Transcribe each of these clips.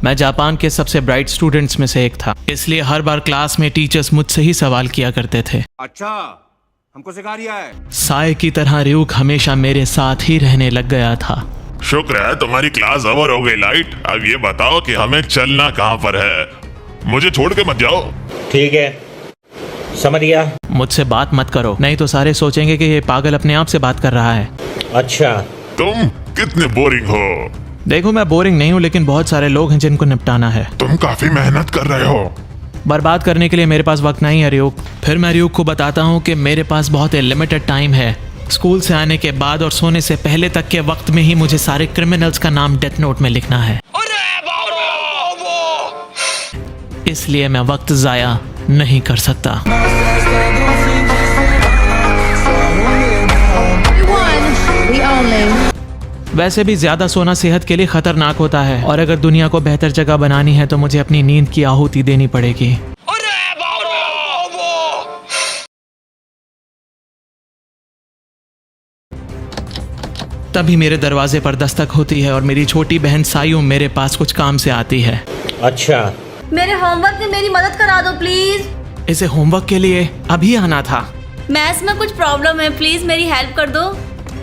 मैं जापान के सबसे ब्राइट स्टूडेंट्स में से एक था, इसलिए हर बार क्लास में टीचर्स मुझसे ही सवाल किया करते थे। अच्छा, हमको सिखा रिया है। साए की तरह रियूक हमेशा मेरे साथ ही रहने लग गया था। शुक्र है तुम्हारी क्लास ओवर हो गई लाइट। अब ये बताओ कि हमें चलना कहाँ पर है। मुझे छोड़ के मत जाओ। ठीक है, समझ गया। मुझसे बात मत करो, नहीं तो सारे सोचेंगे कि ये पागल अपने आप से बात कर रहा है। अच्छा, तुम कितने बोरिंग हो। देखो मैं बोरिंग नहीं हूँ, लेकिन बहुत सारे लोग हैं जिनको निपटाना है। तुम काफी मेहनत कर रहे हो। बर्बाद करने के लिए मेरे पास वक्त नहीं है रियूक। फिर मैं रियूक को बताता हूँ कि मेरे पास बहुत लिमिटेड टाइम है। स्कूल से आने के बाद और सोने से पहले तक के वक्त में ही मुझे सारे क्रिमिनल्स का नाम डेथ नोट में लिखना है। इसलिए मैं वक्त जाया नहीं कर सकता। वैसे भी ज्यादा सोना सेहत के लिए खतरनाक होता है, और अगर दुनिया को बेहतर जगह बनानी है तो मुझे अपनी नींद की आहुति देनी पड़ेगी। तभी मेरे दरवाजे पर दस्तक होती है और मेरी छोटी बहन सायू मेरे पास कुछ काम से आती है। अच्छा, मेरे होमवर्क में मेरी मदद करा दो प्लीज। इसे होमवर्क के लिए अभी आना था। मैथ्स में कुछ प्रॉब्लम है, प्लीज मेरी हेल्प कर दो।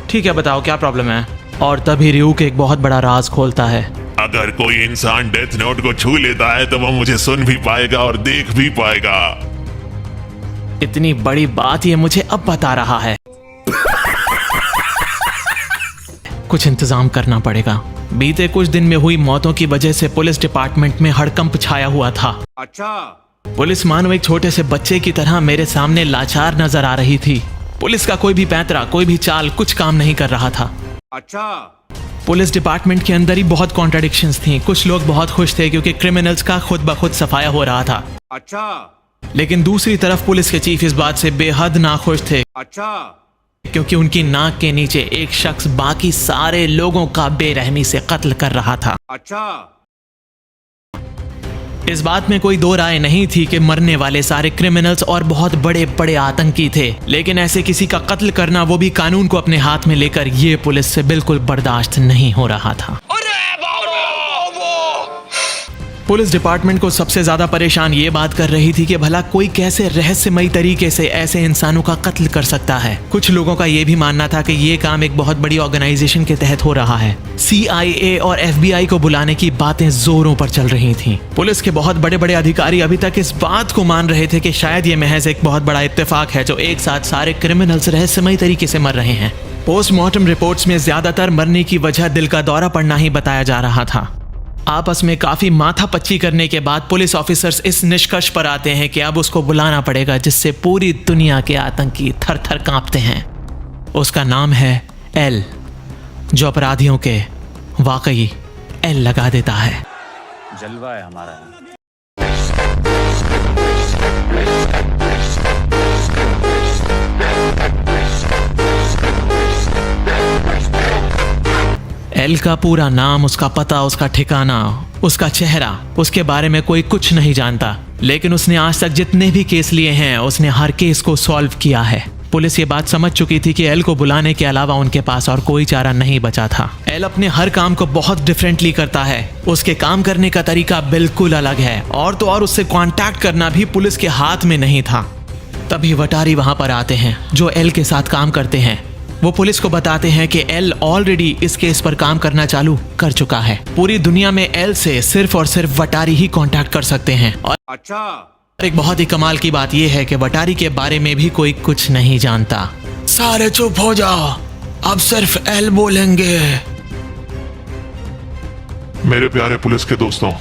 ठीक है, बताओ क्या प्रॉब्लम है। और तभी रियूक एक बहुत बड़ा राज खोलता है। अगर कोई इंसान डेथ नोट को छू लेता है तो वो मुझे सुन भी पाएगा और देख भी पाएगा। इतनी बड़ी बात ये मुझे अब बता रहा है। कुछ इंतजाम करना पड़ेगा। बीते कुछ दिन में हुई मौतों की वजह से पुलिस डिपार्टमेंट में हड़कंप छाया हुआ था। अच्छा, पुलिस मानो एक छोटे से बच्चे की तरह मेरे सामने लाचार नजर आ रही थी। पुलिस का कोई भी पैंतरा, कोई भी चाल कुछ काम नहीं कर रहा था। अच्छा, पुलिस डिपार्टमेंट के अंदर ही बहुत कॉन्ट्रडिक्शंस थी। कुछ लोग बहुत खुश थे क्योंकि क्रिमिनल्स का खुद ब खुद सफाया हो रहा था। अच्छा, लेकिन दूसरी तरफ पुलिस के चीफ इस बात से बेहद नाखुश थे अच्छा, क्योंकि उनकी नाक के नीचे एक शख्स बाकी सारे लोगों का बेरहमी से कत्ल कर रहा था। अच्छा। इस बात में कोई दो राय नहीं थी कि मरने वाले सारे क्रिमिनल्स और बहुत बड़े बड़े आतंकी थे, लेकिन ऐसे किसी का कत्ल करना, वो भी कानून को अपने हाथ में लेकर, ये पुलिस से बिल्कुल बर्दाश्त नहीं हो रहा था। पुलिस डिपार्टमेंट को सबसे ज्यादा परेशान ये बात कर रही थी कि भला कोई कैसे रहस्यमयी तरीके से ऐसे इंसानों का कत्ल कर सकता है। कुछ लोगों का ये भी मानना था कि ये काम एक बहुत बड़ी ऑर्गेनाइजेशन के तहत हो रहा है। CIA और FBI को बुलाने की बातें जोरों पर चल रही थीं। पुलिस के बहुत बड़े बड़े अधिकारी अभी तक इस बात को मान रहे थे कि शायद ये महज एक बहुत बड़ा इत्तेफाक है जो एक साथ सारे क्रिमिनल्स रहस्यमयी तरीके से मर रहे हैं। पोस्टमार्टम रिपोर्ट्स में ज्यादातर मरने की वजह दिल का दौरा पड़ना ही बताया जा रहा था। आपस में काफी माथापच्ची करने के बाद पुलिस ऑफिसर्स इस निष्कर्ष पर आते हैं कि अब उसको बुलाना पड़ेगा जिससे पूरी दुनिया के आतंकी थर थर कांपते हैं। उसका नाम है एल, जो अपराधियों के वाकई एल लगा देता है। जलवा है हमारा। एल का पूरा नाम, उसका पता, उसका ठिकाना, उसका चेहरा, उसके बारे में कोई कुछ नहीं जानता, लेकिन उसने आज तक जितने भी केस लिए हैं उसने हर केस को सॉल्व किया है। पुलिस ये बात समझ चुकी थी कि एल को बुलाने के अलावा उनके पास और कोई चारा नहीं बचा था। एल अपने हर काम को बहुत डिफरेंटली करता है। उसके काम करने का तरीका बिल्कुल अलग है, और तो और उससे कांटेक्ट करना भी पुलिस के हाथ में नहीं था। तभी वटारी वहां पर आते हैं जो एल के साथ काम करते हैं। वो पुलिस को बताते हैं कि एल ऑलरेडी इस केस पर काम करना चालू कर चुका है। पूरी दुनिया में एल से सिर्फ और सिर्फ वटारी ही कांटेक्ट कर सकते हैं। और अच्छा, एक बहुत ही कमाल की बात यह है कि वटारी के बारे में भी कोई कुछ नहीं जानता। सारे चुप हो जाओ, अब सिर्फ एल बोलेंगे। मेरे प्यारे पुलिस के दोस्तों,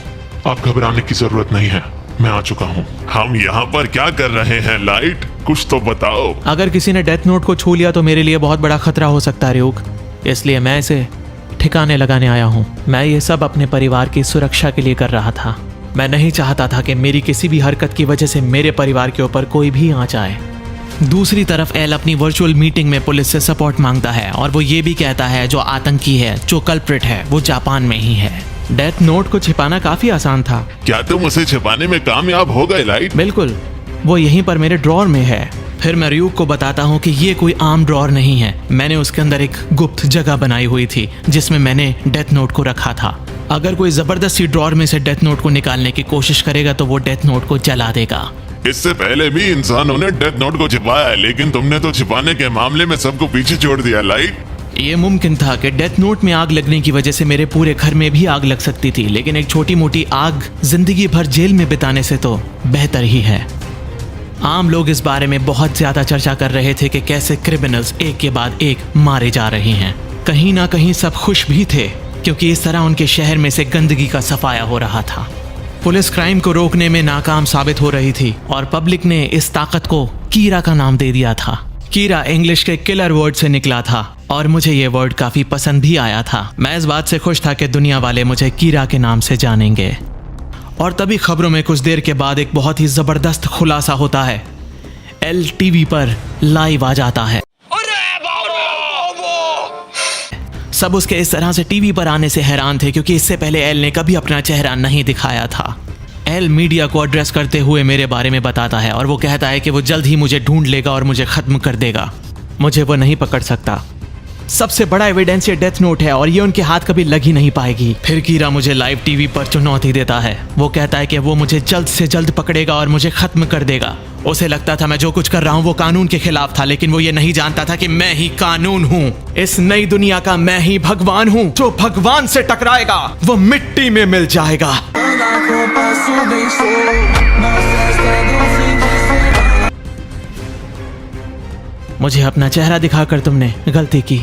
आप घबराने की जरूरत नहीं है, मैं आ चुका हूँ। हम यहाँ पर क्या कर रहे हैं लाइट, कुछ तो बताओ। अगर किसी ने डेथ नोट को छू लिया तो मेरे लिए बहुत बड़ा खतरा हो सकता है रियूक, इसलिए मैं इसे ठिकाने लगाने आया हूँ। मैं ये सब अपने परिवार की सुरक्षा के लिए कर रहा था। मैं नहीं चाहता था कि मेरी किसी भी हरकत की वजह से मेरे परिवार के ऊपर कोई भी आंच आए। दूसरी तरफ एल अपनी वर्चुअल मीटिंग में पुलिस से सपोर्ट मांगता है, और वो ये भी कहता है जो आतंकी है, जो कल्प्रिट है, वो जापान में ही है। डेथ नोट को छिपाना काफी आसान था। क्या तुम उसे छिपाने में कामयाब हो गए लाइट? बिल्कुल, वो यहीं पर मेरे ड्रॉर में है। फिर मैं रियूक को बताता हूँ कि ये कोई आम ड्रॉर नहीं है। मैंने उसके अंदर एक गुप्त जगह बनाई हुई थी जिसमें मैंने डेथ नोट को रखा था। अगर कोई जबरदस्ती ड्रॉर में से डेथ नोट को निकालने की कोशिश करेगा तो वो डेथ नोट को जला देगा। इससे पहले भी इंसानों ने डेथ नोट को छिपाया है, लेकिन तुमने तो छिपाने के मामले में सबको पीछे छोड़ दिया लाइट। ये मुमकिन था कि डेथ नोट में आग लगने की वजह से मेरे पूरे घर में भी आग लग सकती थी, लेकिन एक छोटी मोटी आग जिंदगी भर जेल में बिताने से तो बेहतर ही है। आम लोग इस बारे में बहुत ज्यादा चर्चा कर रहे थे कि कैसे क्रिमिनल्स एक के बाद एक मारे जा रहे हैं। कहीं ना कहीं सब खुश भी थे, क्योंकि इस तरह उनके शहर में से गंदगी का सफाया हो रहा था। पुलिस क्राइम को रोकने में नाकाम साबित हो रही थी और पब्लिक ने इस ताकत को कीरा का नाम दे दिया था। कीरा इंग्लिश के किलर वर्ड से निकला था और मुझे ये वर्ड काफी पसंद भी आया था। मैं इस बात से खुश था कि दुनिया वाले मुझे कीरा के नाम से जानेंगे। और तभी खबरों में कुछ देर के बाद एक बहुत ही जबरदस्त खुलासा होता है। एल टीवी पर लाइव आ जाता है। सब उसके इस तरह से टीवी पर आने से हैरान थे, क्योंकि इससे पहले एल ने कभी अपना चेहरा नहीं दिखाया था। एल मीडिया को एड्रेस करते हुए मेरे बारे में बताता है और वो कहता है कि वो जल्द ही मुझे ढूंढ लेगा और मुझे खत्म कर देगा। मुझे वो नहीं पकड़ सकता। सबसे बड़ा एविडेंस ये डेथ नोट है और ये उनके हाथ कभी लग ही नहीं पाएगी। फिर कीरा मुझे लाइव टीवी पर चुनौती देता है। वो कहता है कि वो मुझे जल्द से जल्द पकड़ेगा और मुझे खत्म कर देगा। उसे लगता था मैं जो कुछ कर रहा हूँ वो कानून के खिलाफ था, लेकिन वो ये नहीं जानता था कि मैं ही कानून हूँ। इस नई दुनिया का मैं ही भगवान हूँ। जो भगवान से टकराएगा वो मिट्टी में मिल जाएगा। मुझे अपना चेहरा दिखाकर तुमने गलती की।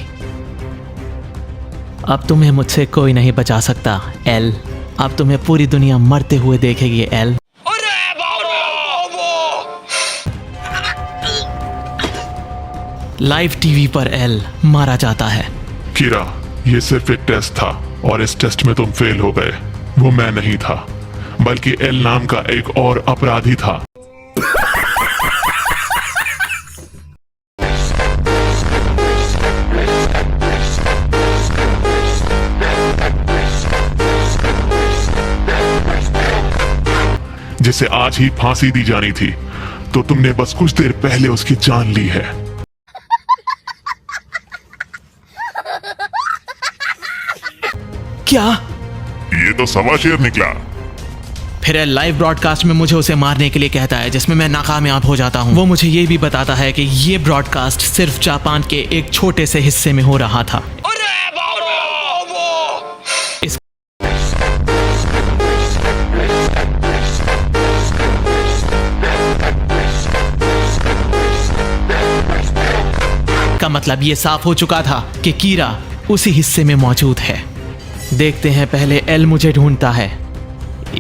अब तुम्हें मुझसे कोई नहीं बचा सकता एल। अब तुम्हें पूरी दुनिया मरते हुए देखेगी एल। लाइव टीवी पर एल मारा जाता है। कीरा, ये सिर्फ एक टेस्ट था और इस टेस्ट में तुम फेल हो गए। वो मैं नहीं था, बल्कि एल नाम का एक और अपराधी था। जिसे आज ही फांसी दी जानी थी, तो तुमने बस कुछ देर पहले उसकी जान ली है। क्या? ये तो सवा शेर निकला। फिर लाइव ब्रॉडकास्ट में मुझे उसे मारने के लिए कहता है, जिसमें मैं नाकामयाब हो जाता हूँ। वो मुझे ये भी बताता है कि ये ब्रॉडकास्ट सिर्फ जापान के एक छोटे से हिस्से में हो रहा था। का मतलब ये साफ हो चुका था कि कीरा उसी हिस्से में मौजूद है। देखते हैं पहले एल मुझे ढूंढता है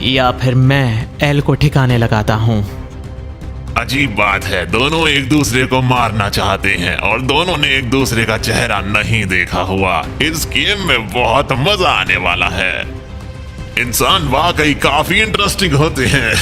या फिर मैं एल को ठिकाने लगाता हूं। अजीब बात है, दोनों एक दूसरे को मारना चाहते हैं और दोनों ने एक दूसरे का चेहरा नहीं देखा हुआ। इस गेम में बहुत मजा आने वाला है। इंसान वाकई काफी इंटरेस्टिंग होते हैं।